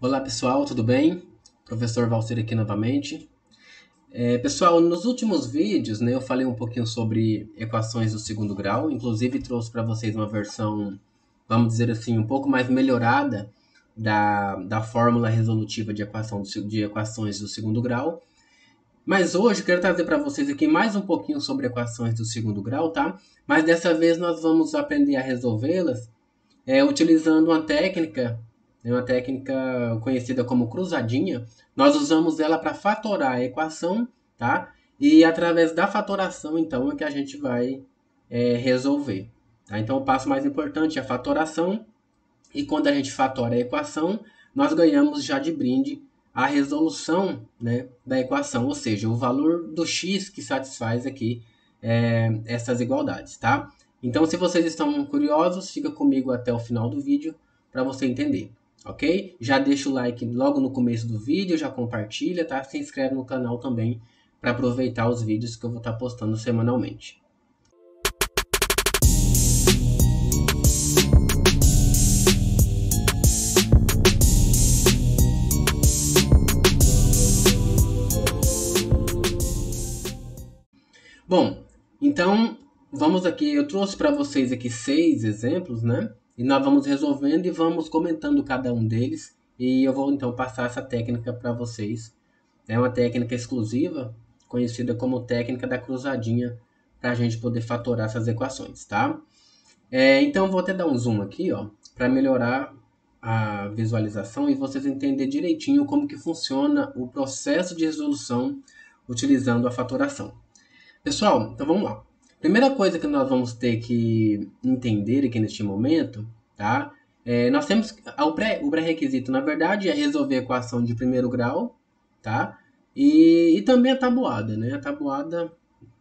Olá pessoal, tudo bem? Professor Valcir aqui novamente. Pessoal, nos últimos vídeos, né, eu falei um pouquinho sobre equações do segundo grau, inclusive trouxe para vocês uma versão, vamos dizer assim, um pouco mais melhorada da fórmula resolutiva de equações do segundo grau. Mas hoje eu quero trazer para vocês aqui mais um pouquinho sobre equações do segundo grau, tá? Mas dessa vez nós vamos aprender a resolvê-las utilizando uma técnica conhecida como cruzadinha. Nós usamos ela para fatorar a equação, tá? E através da fatoração, então, é que a gente vai resolver. Tá? Então, o passo mais importante é a fatoração. E quando a gente fatora a equação, nós ganhamos já de brinde a resolução, né, da equação, ou seja, o valor do x que satisfaz aqui essas igualdades, tá? Então, se vocês estão curiosos, fica comigo até o final do vídeo para você entender, ok? Já deixa o like logo no começo do vídeo, já compartilha, tá? Se inscreve no canal também para aproveitar os vídeos que eu vou estar postando semanalmente. Bom, então vamos aqui, eu trouxe para vocês aqui 6 exemplos, né? E nós vamos resolvendo e vamos comentando cada um deles. E eu vou então passar essa técnica para vocês. É uma técnica exclusiva, conhecida como técnica da cruzadinha, para a gente poder fatorar essas equações, tá? Então vou até dar um zoom aqui, ó, para melhorar a visualização e vocês entenderem direitinho como que funciona o processo de resolução utilizando a fatoração. Pessoal, então vamos lá. Primeira coisa que nós vamos ter que entender aqui neste momento, tá? Nós temos o pré-requisito, na verdade, é resolver a equação de primeiro grau, tá? E também a tabuada, né? A tabuada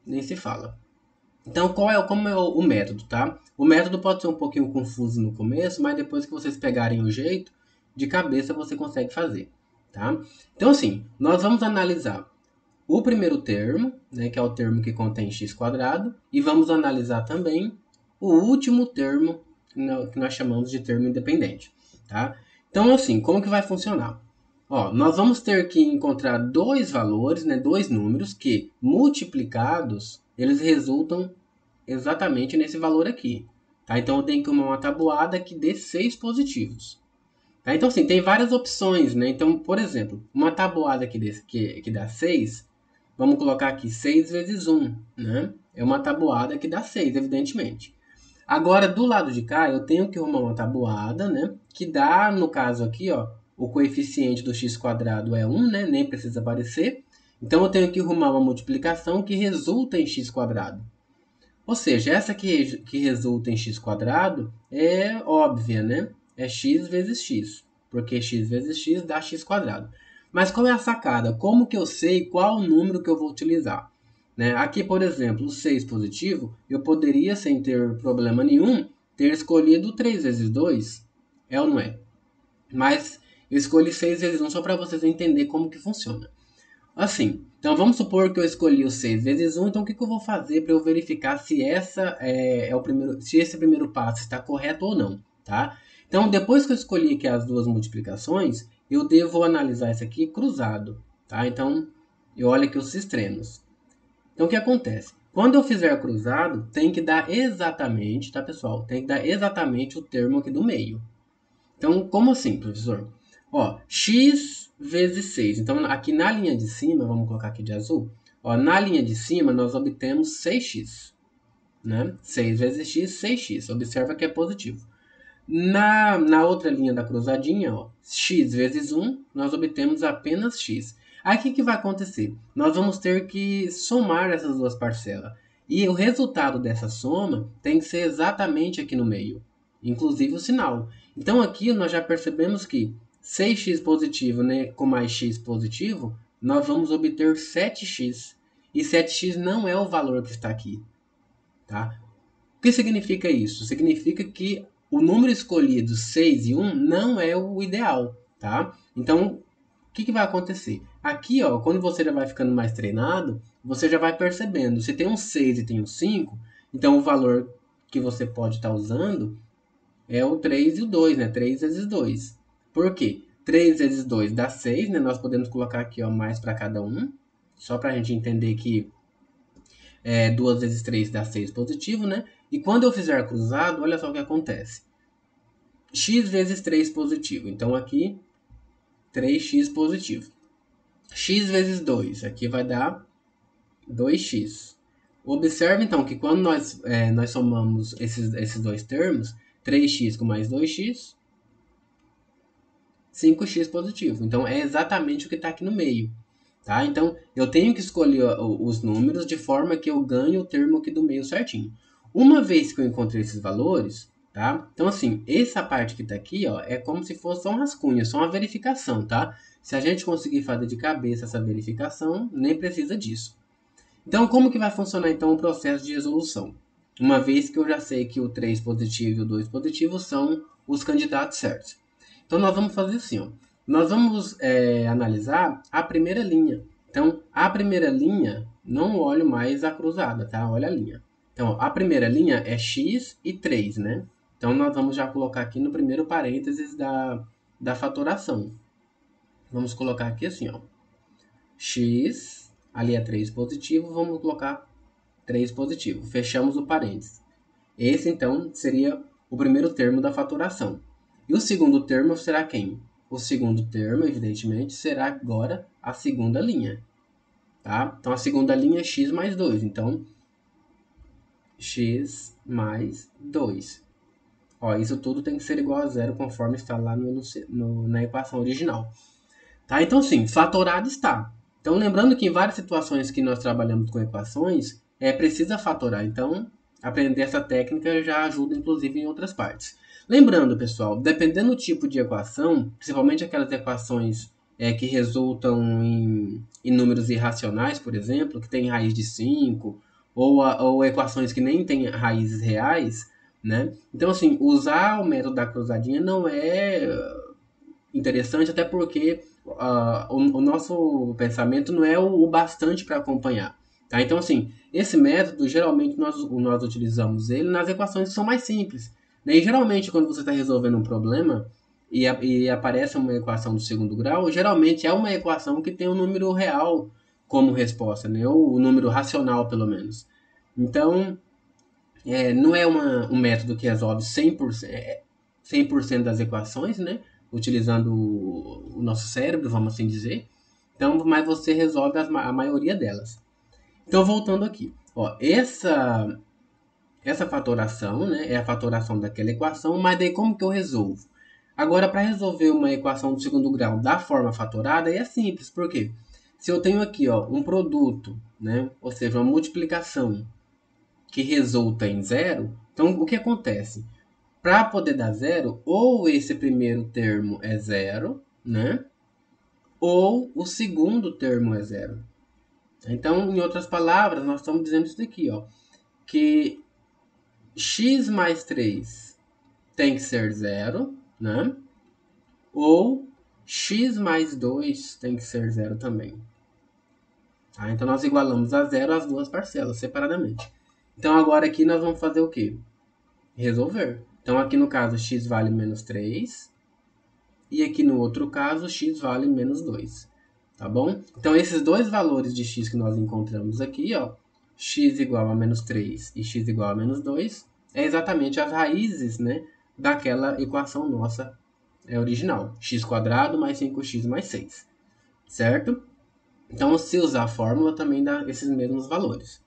nem se fala. Então, como é o método, tá? O método pode ser um pouquinho confuso no começo, mas depois que vocês pegarem o jeito, de cabeça você consegue fazer, tá? Então, assim, nós vamos analisar o primeiro termo, né, que é o termo que contém x quadrado, e vamos analisar também o último termo, que nós chamamos de termo independente. Tá? Então, assim, como que vai funcionar? Ó, nós vamos ter que encontrar dois valores, né, dois números que, multiplicados, eles resultam exatamente nesse valor aqui. Tá? Então, eu tenho que arrumar uma tabuada que dê 6 positivos. Tá? Então, assim, tem várias opções. Né? Então, por exemplo, uma tabuada que dá 6, vamos colocar aqui 6 vezes 1, né? É uma tabuada que dá 6, evidentemente. Agora, do lado de cá, eu tenho que arrumar uma tabuada, né? Que dá, no caso aqui, ó, o coeficiente do x quadrado é 1, né? Nem precisa aparecer. Então, eu tenho que arrumar uma multiplicação que resulta em x quadrado. Ou seja, essa que resulta em x quadrado é óbvia, né? É x vezes x, porque x vezes x dá x quadrado. Mas qual é a sacada? Como que eu sei qual número que eu vou utilizar? Né? Aqui, por exemplo, o 6 positivo, eu poderia, sem ter problema nenhum, ter escolhido 3 vezes 2. É ou não é? Mas eu escolhi 6 vezes 1 só para vocês entenderem como que funciona. Assim, então vamos supor que eu escolhi o 6 vezes 1, então o que eu vou fazer para eu verificar se se esse primeiro passo está correto ou não, tá? Então, depois que eu escolhi aqui as duas multiplicações, eu devo analisar isso aqui cruzado, tá? Então, eu olho aqui os extremos. Então, o que acontece? Quando eu fizer cruzado, tem que dar exatamente, tá, pessoal? Tem que dar exatamente o termo aqui do meio. Então, como assim, professor? Ó, x vezes 6. Então, aqui na linha de cima, vamos colocar aqui de azul. Ó, na linha de cima, nós obtemos 6x. Né? 6 vezes x, 6x. Observa que é positivo. Na outra linha da cruzadinha, ó, x vezes 1, nós obtemos apenas x. Aí, o que vai acontecer? Nós vamos ter que somar essas duas parcelas. E o resultado dessa soma tem que ser exatamente aqui no meio. Inclusive o sinal. Então, aqui nós já percebemos que 6x positivo, né, com mais x positivo, nós vamos obter 7x. E 7x não é o valor que está aqui. Tá? O que significa isso? Significa que o número escolhido 6 e 1 não é o ideal. Tá? Então, o que vai acontecer? Aqui, ó, quando você já vai ficando mais treinado, você já vai percebendo. Se tem um 6 e tem um 5, então o valor que você pode estar usando é o 3 e o 2, né? 3 vezes 2. Por quê? 3 vezes 2 dá 6, né? Nós podemos colocar aqui, ó, mais para cada um. Só para a gente entender que 2 vezes 3 dá 6 positivo, né? E quando eu fizer cruzado, olha só o que acontece. X vezes 3 positivo. Então, aqui, 3x positivo. X vezes 2. Aqui vai dar 2x. Observe, então, que quando nós somamos esses dois termos, 3x com mais 2x, 5x positivo. Então, é exatamente o que está aqui no meio. Tá? Então, eu tenho que escolher os números de forma que eu ganhe o termo aqui do meio certinho. Uma vez que eu encontrei esses valores, tá? Então, assim, essa parte que está aqui, ó, é como se fosse só um rascunho, só uma verificação, tá? Se a gente conseguir fazer de cabeça essa verificação, nem precisa disso. Então, como que vai funcionar, então, o processo de resolução? Uma vez que eu já sei que o 3 positivo e o 2 positivo são os candidatos certos. Então, nós vamos fazer assim, ó. Nós vamos analisar a primeira linha. Então, a primeira linha, não olho mais a cruzada, tá? Olha a linha. Então, a primeira linha é x e 3, né? Então, nós vamos já colocar aqui no primeiro parênteses da fatoração. Vamos colocar aqui assim, ó. X, ali é 3 positivo, vamos colocar 3 positivo. Fechamos o parênteses. Esse, então, seria o primeiro termo da fatoração. E o segundo termo será quem? O segundo termo, evidentemente, será agora a segunda linha. Tá? Então, a segunda linha é x mais 2. Então, x mais 2. Ó, isso tudo tem que ser igual a zero, conforme está lá na equação original. Tá? Então, sim, fatorado está. Então, lembrando que em várias situações que nós trabalhamos com equações, precisa fatorar. Então, aprender essa técnica já ajuda, inclusive, em outras partes. Lembrando, pessoal, dependendo do tipo de equação, principalmente aquelas equações que resultam em números irracionais, por exemplo, que tem raiz de 5, ou equações que nem têm raízes reais, né? Então, assim, usar o método da cruzadinha não é interessante, até porque o nosso pensamento não é o bastante para acompanhar. Tá? Então, assim, esse método, geralmente, nós utilizamos ele nas equações que são mais simples. Né? E, geralmente, quando você está resolvendo um problema e aparece uma equação do segundo grau, geralmente é uma equação que tem um número real como resposta, né? Ou o número racional, pelo menos. Então, não é um método que resolve 100% das equações, né? Utilizando o nosso cérebro, vamos assim dizer. Então, mas você resolve a maioria delas. Então, voltando aqui. Ó, essa fatoração, né, é a fatoração daquela equação, mas daí como que eu resolvo? Agora, para resolver uma equação do segundo grau da forma fatorada, é simples. Por quê? Se eu tenho aqui, ó, um produto, né, ou seja, uma multiplicação que resulta em zero, então o que acontece? Para poder dar zero, ou esse primeiro termo é zero, né? Ou o segundo termo é zero. Então, em outras palavras, nós estamos dizendo isso daqui, ó, que x mais 3 tem que ser zero, né? Ou x mais 2 tem que ser zero também. Tá? Então, nós igualamos a zero as duas parcelas separadamente. Então, agora aqui nós vamos fazer o quê? Resolver. Então, aqui no caso, x vale menos 3. E aqui no outro caso, x vale menos 2. Tá bom? Então, esses dois valores de x que nós encontramos aqui, ó, x igual a menos 3 e x igual a menos 2, é exatamente as raízes, né, daquela equação nossa original. X² mais 5x mais 6. Certo? Então, se usar a fórmula, também dá esses mesmos valores.